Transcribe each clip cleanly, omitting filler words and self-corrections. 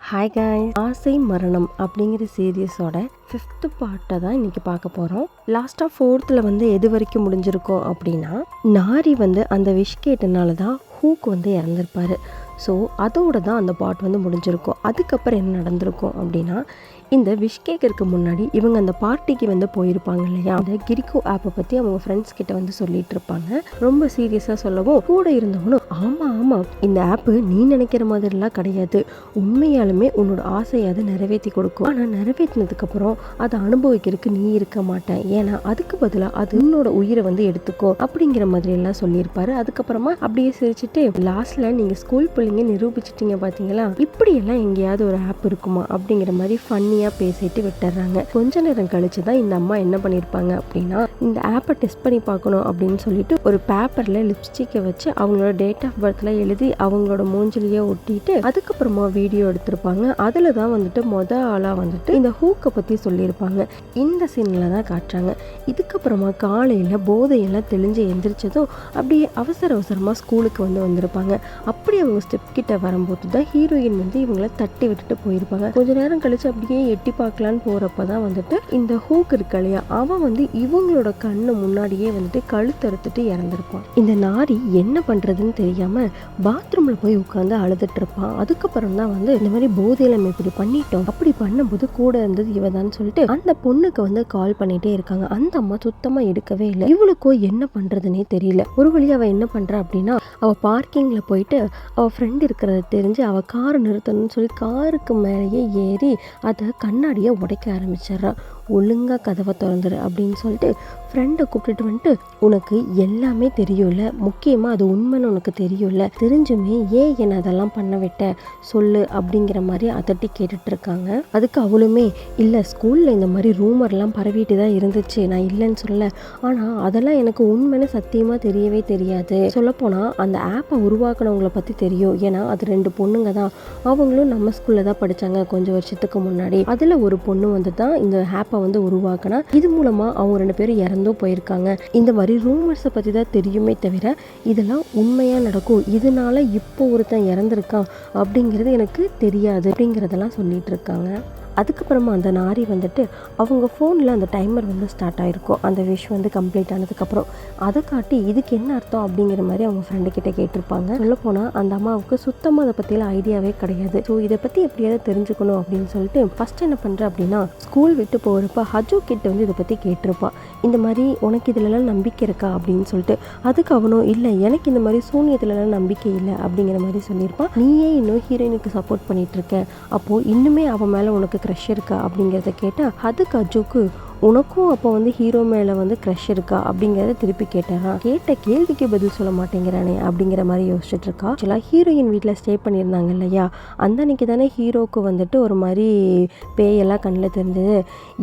Hi guys, ஆசை மரணம் அப்படிங்கிற சீரியஸோட 5th பார்ட்டை தான் இன்றைக்கி பார்க்க போகிறோம். லாஸ்ட்டாக 4th வந்து எது வரைக்கும் முடிஞ்சிருக்கோம் அப்படின்னா, நாரி வந்து அந்த விஷ் கேட்டனால தான் ஹூக் வந்து இறந்துருப்பார். ஸோ அதோடு தான் அந்த பார்ட் வந்து முடிஞ்சிருக்கும். அதுக்கப்புறம் என்ன நடந்திருக்கும் அப்படின்னா, இந்த விஷ் கேக்கருக்கு முன்னாடி இவங்க அந்த பார்ட்டிக்கு வந்து போயிருப்பாங்க இல்லையா, அந்த கிரிக்கோ ஆப்பை பற்றி அவங்க ஃப்ரெண்ட்ஸ் கிட்ட வந்து சொல்லிட்டு இருப்பாங்க. ரொம்ப சீரியஸாக சொல்லவும் கூட இருந்தவனும் ஆமாம் இந்த ஆப்பு நீ நினைக்கிற மாதிரிலாம் கிடையாது, உண்மையாலுமே உன்னோட ஆசையை அதை நிறைவேற்றி கொடுக்கும். ஆனால் நிறைவேற்றினதுக்கப்புறம் அதை அனுபவிக்கிறதுக்கு நீ இருக்க மாட்டேன், ஏன்னா அதுக்கு பதிலாக அது உன்னோட உயிரை வந்து எடுத்துக்கோ அப்படிங்கிற மாதிரி எல்லாம் சொல்லியிருப்பாரு. அதுக்கப்புறமா அப்படியே சிரிச்சுட்டு லாஸ்ட்ல நீங்கள் ஸ்கூல் பிள்ளைங்க நிரூபிச்சிட்டீங்க பார்த்தீங்களா, இப்படியெல்லாம் எங்கேயாவது ஒரு ஆப் இருக்குமா அப்படிங்கிற மாதிரி ஃபன்னியாக பேசிட்டு விட்டுறாங்க. கொஞ்ச நேரம் கழிச்சு தான் இந்த அம்மா என்ன பண்ணியிருப்பாங்க அப்படின்னா, இந்த ஆப்பை டெஸ்ட் பண்ணி பார்க்கணும் அப்படின்னு சொல்லிட்டு ஒரு பேப்பரில் லிப்ஸ்டிக்கை வச்சு அவங்களோட டேட் ஆஃப் பர்த்ல எழுதி அவங்களோட மூஞ்சிலேயே ஒட்டிட்டு அதுக்கப்புறமா வீடியோ எடுத்திருப்பாங்க. அதில் தான் வந்துட்டு ஆளாக வந்துட்டு இந்த ஹூக்கை பற்றி சொல்லியிருப்பாங்க. இந்த சீனில் தான் காட்டுறாங்க. இதுக்கப்புறமா காலையில் போதையெல்லாம் தெளிஞ்சு எந்திரிச்சதும் அப்படியே அவசரமாக ஸ்கூலுக்கு வந்திருப்பாங்க. அப்படி அவங்க ஸ்டெப் கிட்ட வரும்போது தான் ஹீரோயின் வந்து இவங்களை தட்டி விட்டுட்டு போயிருப்பாங்க. கொஞ்ச நேரம் கழிச்சு அப்படியே எட்டி பார்க்கலான்னு போகிறப்ப தான் வந்துட்டு இந்த ஹூக் இருக்கு இல்லையா, அவன் வந்து இவங்களோட கண்ணு முன்னாடியே வந்துட்டு கழுத்தறுத்துட்டு இறந்துருப்பான். இந்த நாரி என்ன பண்ணுறதுன்னு தெரியாமல் பாத்ரூமில் போய் உட்காந்து அழுதுட்டு இருப்பான். அதுக்கப்புறம் தான் வந்து இந்த மாதிரி போதையில் நம்ம இப்படி பண்ணிட்டோம், அப்படி பண்ணும்போது கூட இருந்தது இவதான்னு சொல்லிட்டு அந்த பொண்ணுக்கு வந்து கால் பண்ணிகிட்டே இருக்காங்க. அந்த அம்மா சுத்தமாக எடுக்கவே இல்லை. இவளுக்கோ என்ன பண்ணுறதுனே தெரியல. ஒரு வழி அவள் என்ன பண்ணுறா அப்படின்னா, அவள் பார்க்கிங்கில் போயிட்டு அவள் ஃப்ரெண்ட் இருக்கிறத தெரிஞ்சு அவள் காரை நிறுத்தணும்னு சொல்லி காருக்கு மேலேயே ஏறி அதை கண்ணாடியை உடைக்க ஆரம்பிச்சிட்றா. ஒழுங்காக கதவை திறந்துரு அப்படின்னு சொல்லிட்டு ஃப்ரெண்டை கூப்பிட்டுட்டு வந்துட்டு, உனக்கு எல்லாமே தெரியும்ல, முக்கியமாக அது உண்மைன்னு உனக்கு தெரியும்ல, தெரிஞ்சுமே ஏன் என்னை அதெல்லாம் பண்ண விட்ட சொல்லு அப்படிங்கிற மாதிரி அதட்டி கேட்டுட்டு இருக்காங்க. அதுக்கு அவளுமே இல்லை, ஸ்கூலில் இந்த மாதிரி ரூமர்லாம் பரவிட்டு தான் இருந்துச்சு, நான் இல்லைன்னு சொல்ல, ஆனால் அதெல்லாம் எனக்கு உண்மைன்னு சத்தியமாக தெரியவே தெரியாது. சொல்லப்போனால் அந்த ஆப்பை உருவாக்குனவங்களை பற்றி தெரியும், ஏன்னா அது 2 பொண்ணுங்க தான், அவங்களும் நம்ம ஸ்கூலில் தான் படித்தாங்க கொஞ்சம் வருஷத்துக்கு முன்னாடி. அதில் ஒரு பொண்ணு வந்து தான் இந்த ஆப்பை வந்து உருவாக்கினா, இது மூலமாக அவங்க 2 பேரும் இறந்தும் போயிருக்காங்க. இந்த மாதிரி ரூமர்ஸை பற்றி தான் தெரியுமே தவிர இதெல்லாம் உண்மையாக நடக்கும், இதனால இப்போ ஒருத்தன் இறந்துருக்கான் அப்படிங்கிறது எனக்கு தெரியாது அப்படிங்கிறதெல்லாம் சொல்லிட்டு இருக்காங்க. அதுக்கப்புறமா அந்த நாரி வந்துட்டு அவங்க ஃபோனில் அந்த டைமர் வந்து ஸ்டார்ட் ஆகிருக்கும். அந்த விஷ் வந்து கம்ப்ளீட் ஆனதுக்கப்புறம் அதை காட்டி இதுக்கு என்ன அர்த்தம் அப்படிங்கிற மாதிரி அவங்க ஃப்ரெண்டு கிட்டே கேட்டிருப்பாங்க. சொல்லப்போனால் அந்த அம்மாவுக்கு சுத்தமாக அதை பற்றிலாம் ஐடியாவே கிடையாது. ஸோ இதை பற்றி எப்படியாவது தெரிஞ்சுக்கணும் அப்படின்னு சொல்லிட்டு ஃபஸ்ட் என்ன பண்ணுறேன் அப்படின்னா, ஸ்கூல் விட்டு போகிறப்ப ஹஜு கிட்ட வந்து இதை பற்றி கேட்டிருப்பா, இந்த மாதிரி உனக்கு இதிலலாம் நம்பிக்கை இருக்கா அப்படின்னு சொல்லிட்டு. அதுக்கு அவனும் இல்லை, எனக்கு இந்த மாதிரி சூனியத்துலலாம் நம்பிக்கை இல்லை அப்படிங்கிற மாதிரி சொல்லியிருப்பான். நீயே இன்னும் ஹீரோயினுக்கு சப்போர்ட் பண்ணிட்டு இருக்க, அப்போது இன்னுமே அவன் மேலே உனக்கு க்ரஷ் இருக்கா அப்படிங்கிறத கேட்டால் அதுக்கு அஜுக்கு உனக்கும் அப்போ வந்து ஹீரோ மேலே வந்து க்ரஷ் இருக்கா அப்படிங்கிறத திருப்பி கேட்டாரான். கேட்ட கேள்விக்கு பதில் சொல்ல மாட்டேங்கிறானே அப்படிங்கிற மாதிரி யோசிச்சுட்டு இருக்கா. ஆக்சுவலாக ஹீரோயின் வீட்டில் ஸ்டே பண்ணியிருந்தாங்க இல்லையா, அந்த அன்னைக்கு தானே ஹீரோவுக்கு வந்துட்டு ஒரு மாதிரி பேயெல்லாம் கண்ணில் தெரிஞ்சது.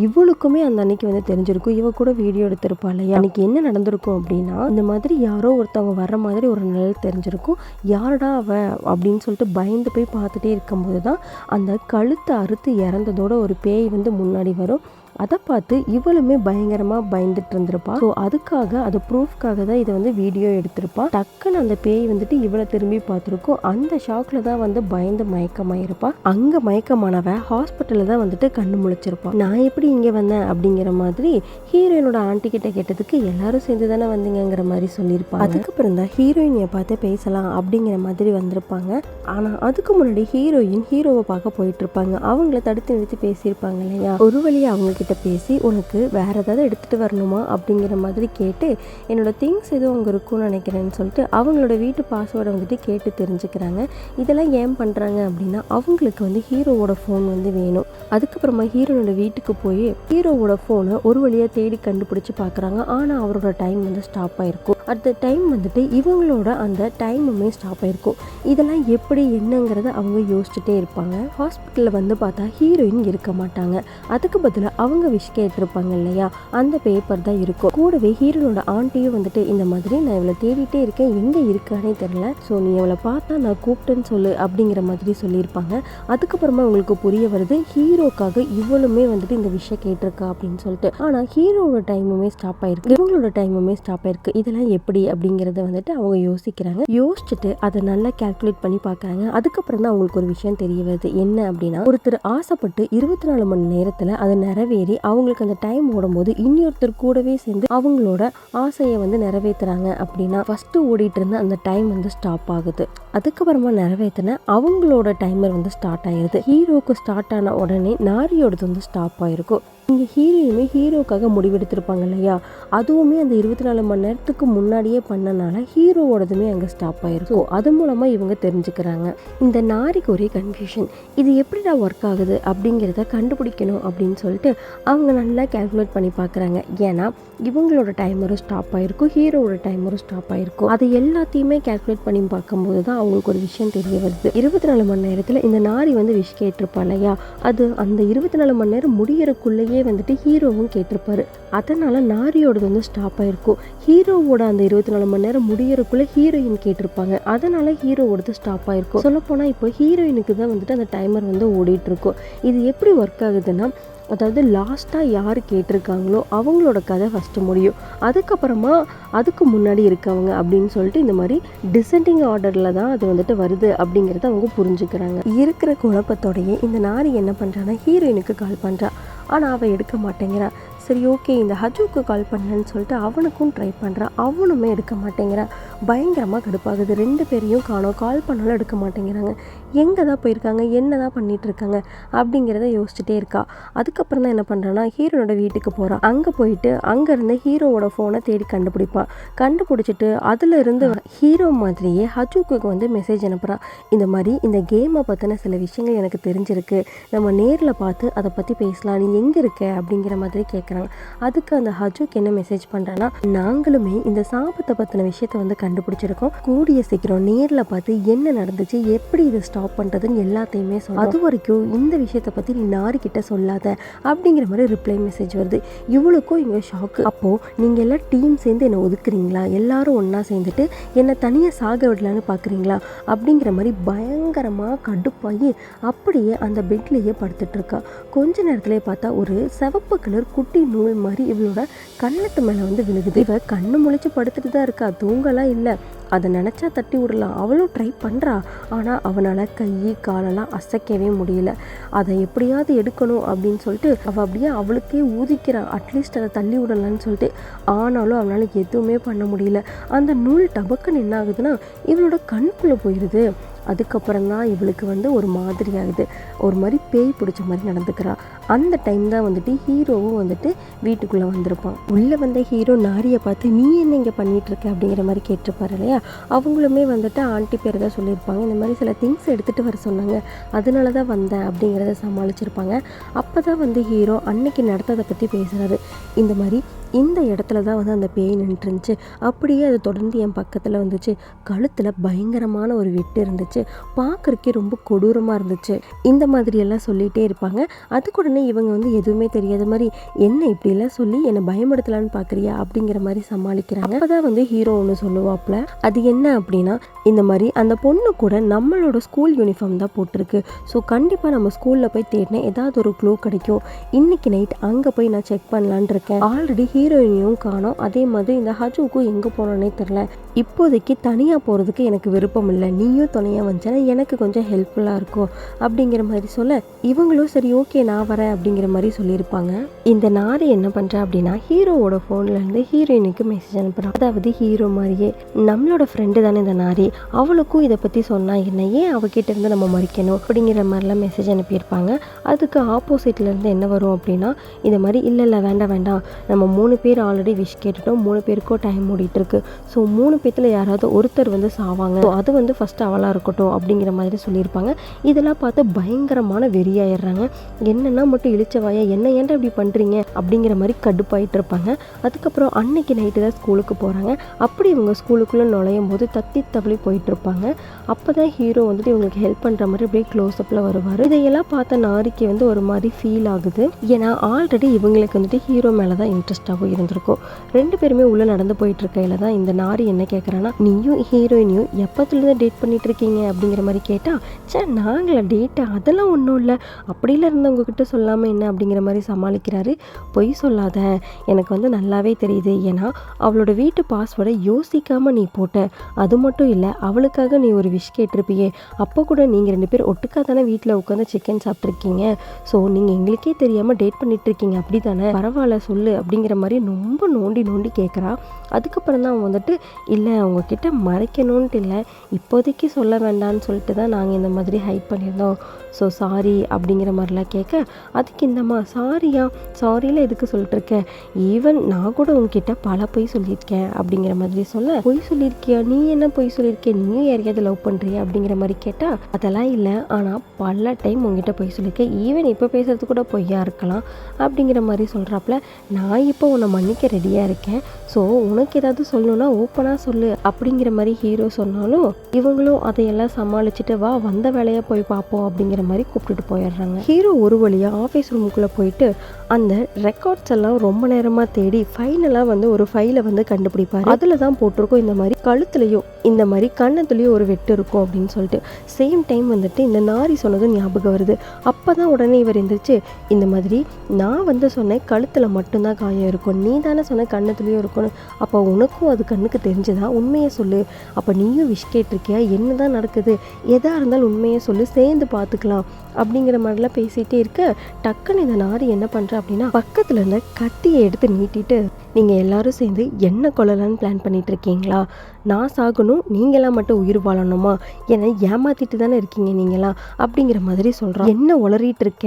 இவளுக்குமே அந்த அன்னைக்கு வந்து தெரிஞ்சிருக்கும், இவ கூட வீடியோ எடுத்திருப்பா இல்லையா. அன்னைக்கு என்ன நடந்திருக்கும் அப்படின்னா, இந்த மாதிரி யாரோ ஒருத்தவங்க வர்ற மாதிரி ஒரு நிழல் தெரிஞ்சிருக்கும். யாரடா அவ அப்படின்னு சொல்லிட்டு பயந்து போய் பார்த்துட்டே இருக்கும்போது தான் அந்த கழுத்தை அறுத்து இறந்ததோட ஒரு பேய் வந்து முன்னாடி வரும். அதை பார்த்து இவளுமே பயங்கரமாக பயந்துட்டு இருந்திருப்பா. ஸோ அதுக்காக அது ப்ரூஃப்காக தான் இதை வந்து வீடியோ எடுத்திருப்பா. டக்குன்னு அந்த பேய் வந்துட்டு இவளை திரும்பி பார்த்துருக்கும். அந்த ஷாக்கில் தான் வந்து பயந்து மயக்கமாயிருப்பா. அங்கே மயக்கமானவ ஹாஸ்பிட்டலில் தான் வந்துட்டு கண்ணு முழிச்சிருப்பா. நான் எப்படி இங்கே வந்தேன் அப்படிங்கிற மாதிரி ஹீரோயினோட ஆண்டி கிட்ட கேட்டதுக்கு எல்லாரும் சேர்ந்து தானே வந்தீங்கிற மாதிரி சொல்லியிருப்பாங்க. அதுக்கப்புறம் தான் ஹீரோயினை பார்த்து பேசலாம் அப்படிங்கிற மாதிரி வந்திருப்பாங்க. ஆனால் அதுக்கு முன்னாடி ஹீரோயின் ஹீரோவை பார்க்க போயிட்டு இருப்பாங்க. அவங்கள தடுத்து நிறுத்தி பேசியிருப்பாங்க இல்லையா. ஒரு வழியாக அவங்க கிட்ட பேசி உனக்கு வேறு ஏதாவது எடுத்துகிட்டு வரணுமா அப்படிங்கிற மாதிரி கேட்டு, என்னோட திங்ஸ் எதுவும் அங்கே இருக்கும்னு நினைக்கிறேன்னு சொல்லிட்டு அவங்களோட வீட்டு பாஸ்வேர்டை வந்துட்டு கேட்டு தெரிஞ்சுக்கிறாங்க. இதெல்லாம் ஏன் பண்ணுறாங்க அப்படின்னா, அவங்களுக்கு வந்து ஹீரோவோட ஃபோன் வந்து வேணும். அதுக்கப்புறமா ஹீரோனோட வீட்டுக்கு போய் ஹீரோவோட ஃபோனை ஒரு வழியாக தேடி கண்டுபிடிச்சி பார்க்குறாங்க. ஆனால் அவரோட டைம் வந்து ஸ்டாப் ஆகிருக்கும். அட் த டைம் வந்துட்டு இவங்களோட அந்த டைமுமே ஸ்டாப் ஆகிருக்கும். இதெல்லாம் எப்படி என்னங்கிறத அவங்க யோசிச்சுட்டே இருப்பாங்க. ஹாஸ்பிட்டலில் வந்து பார்த்தா ஹீரோயின் இருக்க மாட்டாங்க. அதுக்கு பதிலாக அவங்க விஷ் கேட்டிருப்பாங்க இல்லையா, அந்த பேப்பர் தான் இருக்கும். கூடவே ஹீரோனோட ஆண்டியும் வந்துட்டு இந்த மாதிரி நான் இவளை தேடிட்டே இருக்கேன், எங்கே இருக்கானே தெரியல, ஸோ நீ அவளை பார்த்தா நான் கூப்பிட்டேன்னு சொல்லு அப்படிங்கிற மாதிரி சொல்லியிருப்பாங்க. அதுக்கப்புறமா உங்களுக்கு புரிய வருது, ஹீரோக்காக இவளுமே வந்துட்டு இந்த விஷயம் கேட்டிருக்கா அப்படின்னு சொல்லிட்டு. ஆனால் ஹீரோவோட டைமுமே ஸ்டாப் ஆயிருக்கு, இவங்களோட டைமுமே ஸ்டாப் ஆயிருக்கு. இதெல்லாம் எப்படி அப்படிங்கிறத வந்துட்டு அவங்க யோசிச்சுட்டு அதை நல்லா கால்குலேட் பண்ணி பார்க்குறாங்க. அதுக்கப்புறம் தான் அவங்களுக்கு ஒரு விஷயம் தெரிய வருது. என்ன அப்படின்னா, ஒருத்தர் ஆசைப்பட்டு 24 மணி நேரத்தில் அதை நிறைவேறி அவங்களுக்கு அந்த டைம் ஓடும்போது இன்னொருத்தர் கூடவே சேர்ந்து அவங்களோட ஆசையை வந்து நிறைவேற்றுறாங்க அப்படின்னா ஃபர்ஸ்ட் ஓடிட்டு இருந்த அந்த டைம் வந்து ஸ்டாப் ஆகுது. அதுக்கப்புறமா நிறைவேற்றின அவங்களோட டைமர் வந்து ஸ்டார்ட் ஆயிருது. ஹீரோக்கு ஸ்டார்ட் ஆன உடனே நாரியோடது வந்து ஸ்டாப் ஆயிருக்கும். இங்கே ஹீரோயுமே ஹீரோக்காக முடிவெடுத்திருப்பாங்க இல்லையா, அதுவுமே அந்த 24 மணி நேரத்துக்கு முன்னாடியே பண்ணனால ஹீரோவோடதுமே அங்கே ஸ்டாப் ஆயிருக்கும். அது மூலமாக இவங்க தெரிஞ்சுக்கிறாங்க. இந்த நாரிக்கு ஒரே கன்ஃபியூஷன், இது எப்படிடா ஒர்க் ஆகுது அப்படிங்கிறத கண்டுபிடிக்கணும் அப்படின்னு சொல்லிட்டு அவங்க நல்லா கால்குலேட் பண்ணி பார்க்குறாங்க. ஏன்னா இவங்களோட டைமரும் ஸ்டாப் ஆயிருக்கும், ஹீரோவோட டைமரும் ஸ்டாப் ஆயிருக்கும். அது எல்லாத்தையுமே கால்குலேட் பண்ணி பார்க்கும்போது தான் அவங்களுக்கு ஒரு விஷயம் தெரிய வருது. 24 மணி நேரத்தில் இந்த நாரி வந்து விஷ் கேட்டிருப்பா இல்லையா, அது அந்த 24 மணி நேரம் முடியறக்குள்ளேயே வந்துட்டு ஹீரோவும் கேட்டிருப்பாரு. அதனால நாரியோடது வந்து ஸ்டாப் ஆயிருக்கும். ஹீரோவோட அந்த 24 மணி நேரம் முடியறக்குள்ள ஹீரோயின் கேட்டிருப்பாங்க. அதனால ஹீரோவோடது ஸ்டாப் ஆயிருக்கும். சொல்ல போனா இப்போ ஹீரோயினுக்கு தான் வந்துட்டு அந்த டைமர் வந்து ஓடிட்டு இருக்கும். இது எப்படி ஒர்க் ஆகுதுன்னா, அதாவது லாஸ்ட்டாக யார் கேட்டிருக்காங்களோ அவங்களோட கதை ஃபஸ்ட்டு முடியும், அதுக்கப்புறமா அதுக்கு முன்னாடி இருக்கவங்க அப்படின்னு சொல்லிட்டு இந்த மாதிரி டிசெண்டிங் ஆர்டரில் தான் அது வந்துட்டு வருது அப்படிங்கிறத அவங்க புரிஞ்சுக்கிறாங்க. இருக்கிற குழப்பத்தோடையே இந்த நாரி என்ன பண்ணுறான்னா ஹீரோயினுக்கு கால் பண்ணுறா. ஆனால் அவள் எடுக்க மாட்டேங்கிறா. சரி ஓகே, இந்த ஹஜுக்கு கால் பண்ணேன்னு சொல்லிட்டு அவனுக்கும் ட்ரை பண்ணுறான். அவனுமே எடுக்க மாட்டேங்கிறான். பயங்கரமாக கடுப்பாகுது. 2 பேரையும் காணோம். கால் பண்ணாலும் எடுக்க மாட்டேங்கிறாங்க. எங்கே தான் போயிருக்காங்க, என்ன தான் பண்ணிட்டு இருக்காங்க அப்படிங்கிறத யோசிச்சுட்டே இருக்கா. அதுக்கப்புறம் தான் என்ன பண்ணுறான்னா ஹீரோனோட வீட்டுக்கு போகிறான். அங்கே போயிட்டு அங்கேருந்து ஹீரோவோட ஃபோனை தேடி கண்டுபிடிப்பான். கண்டுபிடிச்சிட்டு அதில் இருந்து ஹீரோ மாதிரியே ஹஜுக்கு வந்து மெசேஜ் அனுப்புகிறான். இந்த மாதிரி இந்த கேமை பற்றின சில விஷயங்கள் எனக்கு தெரிஞ்சிருக்கு, நம்ம நேரில் பார்த்து அதை பற்றி பேசலாம், நீ எங்கே இருக்க அப்படிங்கிற மாதிரி கேட்குறாங்க. அதுக்கு அந்த ஹஜுக்கு என்ன மெசேஜ் பண்ணுறான்னா, நாங்களுமே இந்த சாபத்தை பற்றின விஷயத்தை வந்து கண்டுபிடிச்சிருக்கோம், கூடிய சீக்கிரம் நேரில் பார்த்து என்ன நடந்துச்சு, எப்படி இதை ஸ்டாப் பண்ணுறதுன்னு எல்லாத்தையுமே சொல்லுவோம், அது வரைக்கும் இந்த விஷயத்தை பற்றி நீ நாரிக்கிட்ட சொல்லாத அப்படிங்கிற மாதிரி ரிப்ளை மெசேஜ் வருது. இவளுக்கும் இங்கே ஷாக்கு. அப்போது நீங்கள் எல்லாம் டீம் சேர்ந்து என்னை ஒதுக்குறீங்களா, எல்லாரும் ஒன்றா சேர்ந்துட்டு என்னை தனியாக சாக விடலான்னு பார்க்குறீங்களா அப்படிங்கிற மாதிரி பயங்கரமாக கடுப்பாகி அப்படியே அந்த பெட்லேயே படுத்துட்டு இருக்கா. கொஞ்ச நேரத்துலேயே பார்த்தா ஒரு சிவப்பு கலர் குட்டி நூல் மாதிரி இவளோட கண்ணத்து மேலே வந்து விழுகுது. இவ கண்ணு முழிச்சு படுத்துட்டு தான் இருக்கா, தூங்கலாம் இல்லை. அதை நினச்சா தட்டி விடலாம், அவளும் ட்ரை பண்ணுறா. ஆனால் அவனால் கை காலெல்லாம் அசைக்கவே முடியல. அதை எப்படியாவது எடுக்கணும் அப்படின்னு சொல்லிட்டு அவள் அப்படியே அவளுக்கே ஊதிக்கிறான், அட்லீஸ்ட் அதை தள்ளி விடலான்னு சொல்லிட்டு. ஆனாலும் அவனால் எதுவுமே பண்ண முடியல. அந்த நூல் டபக்குன்னு என்ன ஆகுதுன்னா இவளோட கண்ணுக்குள்ளே போயிடுது. அதுக்கப்புறம் தான் இவளுக்கு வந்து ஒரு மாதிரி ஆகுது, ஒரு மாதிரி பேய் பிடிச்ச மாதிரி நடந்துக்கிறா. அந்த டைம் தான் வந்துட்டு ஹீரோவும் வந்துட்டு வீட்டுக்குள்ளே வந்திருப்பான். உள்ளே வந்த ஹீரோ நாரியை பார்த்து நீ என்ன இங்கே பண்ணிகிட்ருக்க அப்படிங்கிற மாதிரி கேட்டிருப்பாரு இல்லையா. அவங்களுமே வந்துட்டு ஆண்டி பேர் தான் சொல்லியிருப்பாங்க. இந்த மாதிரி சில திங்ஸ் எடுத்துகிட்டு வர சொன்னாங்க, அதனால தான் வந்தேன் அப்படிங்கிறத சமாளிச்சிருப்பாங்க. அப்போ தான் வந்து ஹீரோ அன்னைக்கு நடத்ததை பற்றி பேசுகிறாரு. இந்த மாதிரி இந்த இடத்துல தான் வந்து அந்த பேய் நின்றுருந்துச்சு, அப்படியே அது தொடர்ந்து என் பக்கத்தில் வந்துச்சு, கழுத்தில் பயங்கரமான ஒரு வெட்டு இருந்துச்சு, பார்க்குறக்கே ரொம்ப கொடூரமாக இருந்துச்சு, இந்த மாதிரியெல்லாம் சொல்லிகிட்டே இருப்பாங்க. அதுக்குடனே இவங்க வந்து எதுவுமே தெரியாத மாதிரி என்ன இப்படிலாம் சொல்லி என்னை பயமுடுத்தலான்னு பார்க்குறியா அப்படிங்கிற மாதிரி சமாளிக்கிறாங்க. அப்போ தான் வந்து ஹீரோ ஒன்று சொல்லுவாப்புல, அது என்ன அப்படின்னா இந்த மாதிரி அந்த பொண்ணு கூட நம்மளோட ஸ்கூல் யூனிஃபார்ம் தான் போட்டிருக்கு, ஸோ கண்டிப்பாக நம்ம ஸ்கூலில் போய் தேடினேன் ஏதாவது ஒரு க்ளூ கிடைக்கும், இன்னைக்கு நைட் அங்கே போய் நான் செக் பண்ணலான் இருக்கேன். ஆல்ரெடி ஹீரோயினையும் காணோம், அதே மாதிரி இந்த ஹஜுக்கும் எங்கே போனோன்னே தெரில, இப்போதைக்கு தனியாக போகிறதுக்கு எனக்கு விருப்பம் இல்லை, நீயும் துணையாக வந்துச்சேன்னா எனக்கு கொஞ்சம் ஹெல்ப்ஃபுல்லாக இருக்கும் அப்படிங்கிற மாதிரி சொல்ல இவங்களும் சரி ஓகே நான் வரேன் அப்படிங்கிற மாதிரி சொல்லியிருப்பாங்க. இந்த நாரி என்ன பண்ணுறா அப்படின்னா ஹீரோவோட ஃபோன்லேருந்து ஹீரோயினுக்கு மெசேஜ் அனுப்புகிறான். அதாவது ஹீரோ மாதிரியே நம்மளோட ஃப்ரெண்டு தானே இந்த நாரி, அவளுக்கும் இதை பற்றி சொன்னால் என்ன, ஏன் அவகிட்ட இருந்து நம்ம மறிக்கணும் அப்படிங்கிற மாதிரிலாம் மெசேஜ் அனுப்பியிருப்பாங்க. அதுக்கு ஆப்போசிட்லேருந்து என்ன வரும் அப்படின்னா இந்த மாதிரி இல்லை வேண்டாம், நம்ம 3 பேர் ஆல்ரெடி விஷ் கேட்டுட்டோம், 3 பேருக்கும் டைம் ஓடிட்டுருக்கு, ஸோ 3 பேர்த்தில் யாராவது ஒருத்தர் வந்து சாவாங்க, ஸோ அது வந்து ஃபஸ்ட்டு அவளாக இருக்கட்டும் அப்படிங்கிற மாதிரி சொல்லியிருப்பாங்க. இதெல்லாம் பார்த்து பயங்கரமான வெறியாயிடுறாங்க. என்னென்னா மட்டும் இழிச்சவாயா, என்ன ஏன்டா இப்படி பண்ணுறீங்க அப்படிங்கிற மாதிரி கடுப்பாயிட்டு இருப்பாங்க. அதுக்கப்புறம் அன்னைக்கு நைட்டு தான் ஸ்கூலுக்கு போகிறாங்க. அப்படி இவங்க ஸ்கூலுக்குள்ளே நுழையும் போது தத்தி தவளி போயிட்டுருப்பாங்க. அப்போ தான் ஹீரோ வந்துட்டு இவங்களுக்கு ஹெல்ப் பண்ணுற மாதிரி அப்படியே க்ளோஸ்அப்பில் வருவார். இதையெல்லாம் பார்த்த நாரிக்கு வந்து ஒரு மாதிரி ஃபீல் ஆகுது. ஏன்னா ஆல்ரெடி இவங்களுக்கு வந்துட்டு ஹீரோ மேலே தான் இன்ட்ரெஸ்ட் ஆகும். போயிருந்திருக்கும். 2 பேருமே உள்ளே நடந்து போயிட்டு இருக்கையில தான் இந்த நாரி என்ன கேட்குறான்னா, நீயும் ஹீரோயினியும் எப்போத்துலேருந்து டேட் பண்ணிட்டு இருக்கீங்க அப்படிங்கிற மாதிரி கேட்டால், சே நாங்களா டேட்டா அதெல்லாம் ஒன்றும் இல்லை, அப்படிலாம் இருந்தவங்கக்கிட்ட சொல்லாமல் என்ன அப்படிங்கிற மாதிரி சமாளிக்கிறாரு. பொய் சொல்லாத, எனக்கு வந்து நல்லாவே தெரியுது, ஏன்னா அவளோட வீட்டு பாஸ்வேர்டை யோசிக்காமல் நீ போட்ட, அது மட்டும் இல்லை அவளுக்காக நீ ஒரு விஷ் கேட்டிருப்பியே, அப்போ கூட நீங்கள் 2 பேர் ஒட்டுக்கா தானே வீட்டில் உட்காந்து சிக்கன் சாப்பிட்ருக்கீங்க, ஸோ நீங்கள் எங்களுக்கே தெரியாமல் டேட் பண்ணிட்டு இருக்கீங்க அப்படி தானே, பரவாயில்ல சொல்லு அப்படிங்கிற மாதிரி ரொம்ப நோண்டி நோண்டி கேட்குறா. அதுக்கப்புறம் தான் அவன் வந்துட்டு, இல்லை அவங்கக்கிட்ட மறைக்கணுன்ட்டு இல்லை, இப்போதைக்கு சொல்ல வேண்டான்னு சொல்லிட்டு தான் நாங்கள் இந்த மாதிரி ஹைட் பண்ணியிருந்தோம், ஸோ சாரி அப்படிங்கிற மாதிரிலாம் கேட்க, அதுக்கு இந்தம்மா சாரியா, சாரியில் எதுக்கு சொல்லிட்டு இருக்கேன், ஈவன் நான் கூட உங்ககிட்ட பல பொய் சொல்லியிருக்கேன் அப்படிங்கிற மாதிரி சொல்ல, பொய் சொல்லியிருக்கியா, நீ என்ன பொய் சொல்லியிருக்கேன், நீயும் யாரையாவது லவ் பண்ணுறியா அப்படிங்கிற மாதிரி கேட்டால், அதெல்லாம் இல்லை, ஆனால் பல டைம் உங்ககிட்ட பொய் சொல்லியிருக்கேன், ஈவன் இப்போ பேசுறது கூட பொய்யா இருக்கலாம் அப்படிங்கிற மாதிரி சொல்கிறாப்புல. நான் இப்போ உன்னை மன்னிக்க ரெடியாக இருக்கேன், ஸோ உனக்கு ஏதாவது சொல்லணும்னா ஓப்பனாக சொல்லு அப்படிங்கிற மாதிரி ஹீரோ சொன்னாலும், இவங்களும் அதையெல்லாம் சமாளிச்சுட்டு வா வந்த வேலையை போய் பார்ப்போம் அப்படிங்கிற மாதிரி கூப்பிட்டுட்டு போயிடுறாங்க. ஹீரோ ஒரு வழியாக ஆஃபீஸ் ரூமுக்குள்ளே போயிட்டு அந்த ரெக்கார்ட்ஸ் எல்லாம் ரொம்ப நேரமாக தேடி ஃபைனலாக வந்து ஒரு ஃபைலை வந்து கண்டுபிடிப்பார். அதில் தான் போட்டிருக்கோம் இந்த மாதிரி கழுத்துலையும் இந்த மாதிரி கண்ணத்துலேயும் ஒரு வெட்டு இருக்கும் அப்படின்னு சொல்லிட்டு. சேம் டைம் வந்துட்டு இந்த நாரி சொன்னதும் ஞாபகம் வருது. அப்போ தான் உடனே இவர் எந்திரிச்சு, இந்த மாதிரி நான் வந்து சொன்னேன் கழுத்தில் மட்டும்தான் காயம் இருக்கும், நீ தானே சொன்ன கண்ணத்துலேயும் இருக்கணும், அப்போ உனக்கும் அது கண்ணுக்கு தெரிஞ்சுதா, உண்மையை சொல்லு, அப்போ நீயும் விஷ் கேட்டிருக்கியா, என்ன தான் நடக்குது, எதாக இருந்தாலும் உண்மையை சொல்லு, சேர்ந்து பார்த்துக்கலாம் அப்படிங்கிற மாதிரிலாம் பேசிகிட்டே இருக்க, டக்குன்னு இந்த நாரி என்ன பண்ணுறா அப்படின்னா, பக்கத்தில் இருந்த கத்தியை எடுத்து நீட்டிட்டு, நீங்கள் எல்லாரும் சேர்ந்து என்ன கொள்ளலான்னு பிளான் பண்ணிட்டு இருக்கீங்களா, நான் சாகணும் நீங்களாம் மட்டும் உயிர் வாழணுமா, என்னை ஏமாத்திட்டு தானே இருக்கீங்க நீங்களாம் அப்படிங்கிற மாதிரி சொல்கிறான். என்ன உளறிட்டு இருக்க,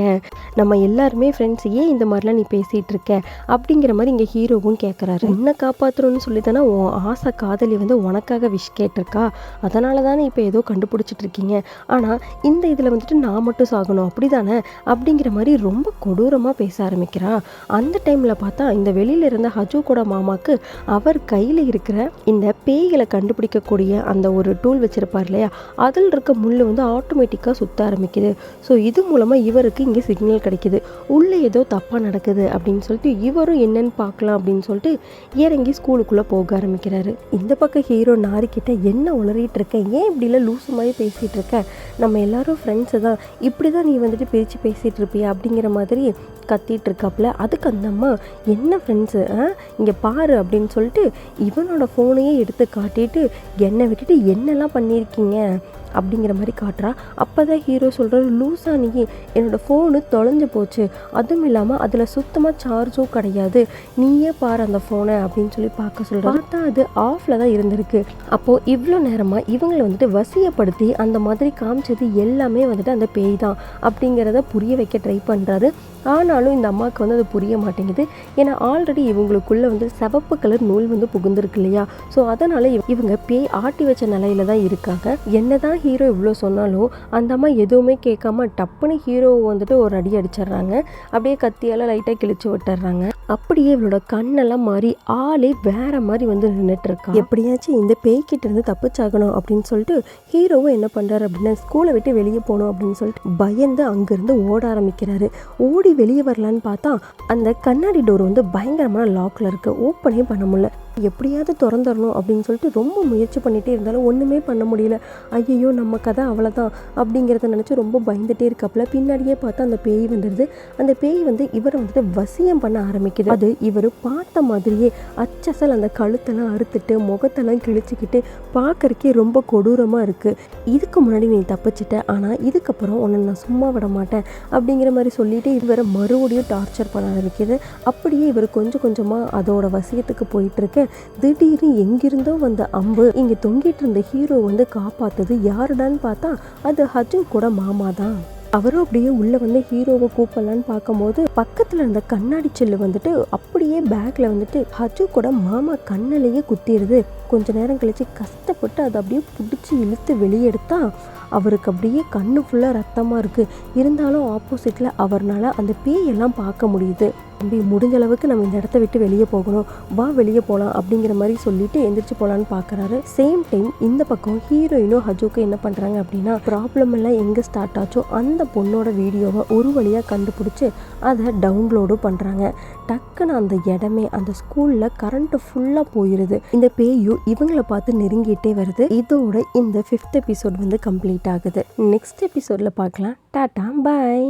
நம்ம எல்லாருமே ஃப்ரெண்ட்ஸ், ஏன் இந்த மாதிரிலாம் நீ பேசிகிட்டு இருக்க அப்படிங்கிற மாதிரி இங்கே ஹீரோவும் கேட்குறாரு. உன்னை காப்பாற்றணும்னு சொல்லி தானே உன் ஆசை காதலி வந்து உனக்காக விஷ் கேட்டிருக்கா, அதனால தானே இப்போ ஏதோ கண்டுபிடிச்சிட்டு இருக்கீங்க, ஆனால் இந்த இதில் வந்துட்டு நான் மட்டும் சாகணும் அப்படி தானே அப்படிங்கிற மாதிரி ரொம்ப கொடூரமாக பேச ஆரம்பிக்கிறா. அந்த டைமில் பார்த்தா இந்த வெளியில் இருந்த ஹஜு கூட மாமாக்கு அவர் கையில் இருக்கிற இந்த பேய்களை கண்டுபிடிக்கக்கூடிய அந்த ஒரு டூல் வச்சிருப்பார் இல்லையா, அதில் இருக்க முள் வந்து ஆட்டோமேட்டிக்காக சுத்த ஆரம்பிக்குது. ஸோ இது மூலமாக இவருக்கு இங்கே சிக்னல் கிடைக்குது, உள்ளே ஏதோ தப்பாக நடக்குது அப்படின்னு சொல்லிட்டு இவரும் என்னன்னு பார்க்கலாம் அப்படின்னு சொல்லிட்டு இறங்கி ஸ்கூலுக்குள்ளே போக ஆரம்பிக்கிறாரு. இந்த பக்கம் ஹீரோ நாரிக்கிட்ட, என்ன உளறிட்டு இருக்க, ஏன் இப்படிலாம் லூசு மாதிரி பேசிகிட்டு இருக்க, நம்ம எல்லாரும் ஃப்ரெண்ட்ஸு தான், இப்படி தான் நீ வந்துட்டு பிரித்து பேசிகிட்டு இருப்பியா அப்படிங்கிற மாதிரி கத்திட்டு இருக்காப்புல. அதுக்கு அந்த அம்மா, என்ன ஃப்ரெண்ட்ஸு இங்கே பாரு அப்படின்னு சொல்லிட்டு இவனோட ஃபோனையே எடுத்து காட்டிட்டு, என்னை விட்டுட்டு என்னெல்லாம் பண்ணியிருக்கீங்க அப்படிங்கிற மாதிரி காட்டுறா. அப்போ தான் ஹீரோ சொல்கிறார், லூஸா நீ, என்னோடய ஃபோனு தொலைஞ்சு போச்சு, அதுவும் இல்லாமல் அதில் சுத்தமாக சார்ஜும் கிடையாது, நீயே பாரு அந்த ஃபோனை அப்படின்னு சொல்லி பார்க்க சொல்கிறா. பார்த்தா அது ஆஃபில் தான் இருந்திருக்கு. அப்போது இவ்வளோ நேரமாக இவங்களை வந்துட்டு வசியப்படுத்தி அந்த மாதிரி காமிச்சது எல்லாமே வந்துட்டு அந்த பேய் தான் அப்படிங்கிறத புரிய வைக்க ட்ரை பண்ணுறாரு. ஆனாலும் இந்த அம்மாவுக்கு வந்து அது புரிய மாட்டேங்குது. ஏன்னா ஆல்ரெடி இவங்களுக்குள்ளே வந்து சிவப்பு கலர் நூல் வந்து புகுந்துருக்கு இல்லையா, ஸோ அதனால் இவங்க பேய் ஆட்டி வச்ச நிலையில தான் இருக்காங்க. என்னதான் ஹீரோ இவ்வளோ சொன்னாலும் அந்த அம்மா எதுவுமே கேட்காம டப்புன்னு ஹீரோவை வந்துட்டு ஒரு அடி அடிச்சிடுறாங்க. அப்படியே கத்தியால் லைட்டாக கிழிச்சு விட்டுறாங்க. அப்படியே இவளோட கண்ணெல்லாம் மாறி ஆளே வேற மாதிரி வந்து நின்றுட்டு இருக்கா. எப்படியாச்சும் இந்த பேய்கிட்ட இருந்து தப்பிச்சாகணும் அப்படின்னு சொல்லிட்டு ஹீரோவும் என்ன பண்ணுறாரு அப்படின்னா, ஸ்கூலை விட்டு வெளியே போகணும் அப்படின்னு சொல்லிட்டு பயந்து அங்கேருந்து ஓட ஆரம்பிக்கிறாரு. ஓடி வெளியே வரலான்னு பார்த்தா அந்த கண்ணாடி டோர் வந்து பயங்கரமான லாக்ல இருக்கு, ஓப்பனே பண்ண முடியல. எப்படியாவது திறந்துடணும் அப்படின்னு சொல்லிட்டு ரொம்ப முயற்சி பண்ணிகிட்டே இருந்தாலும் ஒன்றுமே பண்ண முடியல. ஐயோ நம்ம கதை அவ்வளோதான் அப்படிங்கிறத நினச்சி ரொம்ப பயந்துகிட்டே இருக்காப்புல. பின்னாடியே பார்த்தா அந்த பேய் வந்துடுது. அந்த பேய் வந்து இவரை வந்துட்டு வசியம் பண்ண ஆரம்பிக்குது. அது இவர் பார்த்த மாதிரியே அச்சசல் அந்த கழுத்தெல்லாம் அறுத்துட்டு முகத்தெல்லாம் கிழிச்சிக்கிட்டு பார்க்கறக்கே ரொம்ப கொடூரமாக இருக்குது. இதுக்கு முன்னாடி நீ தப்பிச்சிட்ட, ஆனால் இதுக்கப்புறம் உன்னை நான் சும்மா விட மாட்டேன் அப்படிங்கிற மாதிரி சொல்லிட்டு இவரை மறுபடியும் டார்ச்சர் பண்ண ஆரம்பிக்குது. அப்படியே இவர் கொஞ்சம் கொஞ்சமாக அதோட வசியத்துக்கு போயிட்டுருக்கு. திடீர்னு எங்கிருந்தோ வந்த அம்பு இங்க தொங்கிட்டு இருந்த ஹீரோ வந்து காப்பாத்துது. யாருடான்னு பார்த்தா அது ஹஜு கூட மாமா தான். அவரும் அப்படியே உள்ள வந்து ஹீரோவை கூப்பிடலான்னு பார்க்கும்போது பக்கத்துல இருந்த கண்ணாடி சில்லு வந்துட்டு அப்படியே பேக்ல வந்துட்டு ஹஜு கூட மாமா கண்ணிலேயே குத்திடுது. கொஞ்ச நேரம் கழிச்சு கஷ்டப்பட்டு அதை அப்படியே பிடிச்சி இழுத்து வெளியெடுத்தா அவருக்கு அப்படியே கண்ணு ஃபுல்லாக ரத்தமாக இருக்குது. இருந்தாலும் ஆப்போசிட்டில் அவர்னால அந்த பேயெல்லாம் பார்க்க முடியுது. தம்பி முடிஞ்ச அளவுக்கு நம்ம இந்த இடத்த விட்டு வெளியே போகணும், வா வெளியே போகலாம் அப்படிங்கிற மாதிரி சொல்லிட்டு எந்திரிச்சு போகலான்னு பார்க்குறாரு. சேம் டைம் இந்த பக்கம் ஹீரோயினும் ஹஜுக்கும் என்ன பண்ணுறாங்க அப்படின்னா, ப்ராப்ளம் எல்லாம் எங்கே ஸ்டார்ட் ஆச்சோ அந்த பொண்ணோட வீடியோவை ஒரு வழியாக கண்டுபிடிச்சி அதை டவுன்லோடும் பண்ணுறாங்க. டக்குன்னு அந்த இடமே அந்த ஸ்கூலில் கரண்ட்டு ஃபுல்லாக போயிடுது. இந்த பேயும் இவங்களை பார்த்து நெருங்கிட்டே வருது. இதோட இந்த 5th எபிசோட் வந்து கம்ப்ளீட் ஆகுது. நெக்ஸ்ட் எபிசோடில் பார்க்கலாம். டாடா, பாய்.